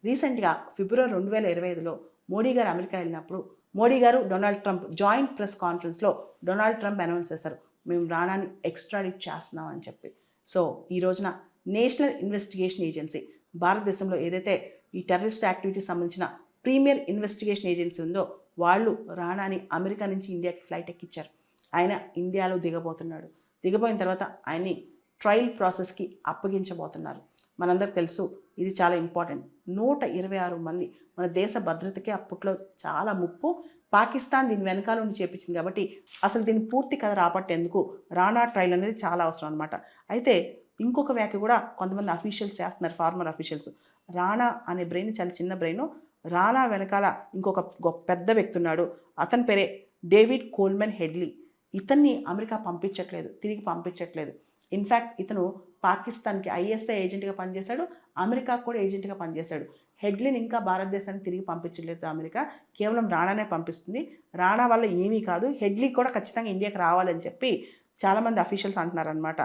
రీసెంట్గా ఫిబ్రవరి 2025లో మోడీ గారు అమెరికా వెళ్ళినప్పుడు మోడీ గారు డొనాల్డ్ ట్రంప్ జాయింట్ ప్రెస్ కాన్ఫరెన్స్లో డొనాల్డ్ ట్రంప్ అనౌన్స్ చేశారు, మేము రాణాని ఎక్స్ట్రాడిట్ చేస్తున్నాం అని చెప్పి. సో ఈ రోజున నేషనల్ ఇన్వెస్టిగేషన్ ఏజెన్సీ, భారతదేశంలో ఏదైతే ఈ టెర్రరిస్ట్ యాక్టివిటీకి సంబంధించిన ప్రీమియర్ ఇన్వెస్టిగేషన్ ఏజెన్సీ ఉందో వాళ్ళు రాణాని అమెరికా నుంచి ఇండియాకి ఫ్లైట్ ఎక్కించారు. ఆయన ఇండియాలో దిగబోతున్నాడు. దిగబోయిన తర్వాత ఆయన్ని ట్రయల్ ప్రాసెస్కి అప్పగించబోతున్నారు. మనందరికి తెలుసు ఇది చాలా ఇంపార్టెంట్. 126 మంది, మన దేశ భద్రతకి అప్పట్లో చాలా ముప్పు. పాకిస్తాన్ దీని వెనకాల ఉండి చేపించింది కాబట్టి అసలు దీని పూర్తి కథ రాబట్టేందుకు రాణా ట్రయల్ అనేది చాలా అవసరం అనమాట. అయితే ఇంకొక వ్యాఖ్య కూడా కొంతమంది అఫీషియల్స్ చేస్తున్నారు, ఫార్మర్ అఫీషియల్స్. రాణా అనే బ్రెయిన్ చాలా చిన్న బ్రెయిన్. రాణా వెనకాల ఇంకొక పెద్ద వ్యక్తి ఉన్నాడు, అతని పేరే డేవిడ్ కోల్మెన్ హెడ్లీ. ఇతన్ని అమెరికా పంపించట్లేదు, తిరిగి పంపించట్లేదు. ఇన్ఫ్యాక్ట్ ఇతను పాకిస్తాన్కి ఐఎస్ఐ ఏజెంట్గా పనిచేశాడు, అమెరికాకు కూడా ఏజెంట్గా పనిచేశాడు. హెడ్లీని ఇంకా భారతదేశానికి తిరిగి పంపించలేదు అమెరికా, కేవలం రాణానే పంపిస్తుంది. రాణా వల్ల ఏమీ కాదు, హెడ్లీ కూడా ఖచ్చితంగా ఇండియాకి రావాలని చెప్పి చాలామంది అఫీషియల్స్ అంటున్నారనమాట.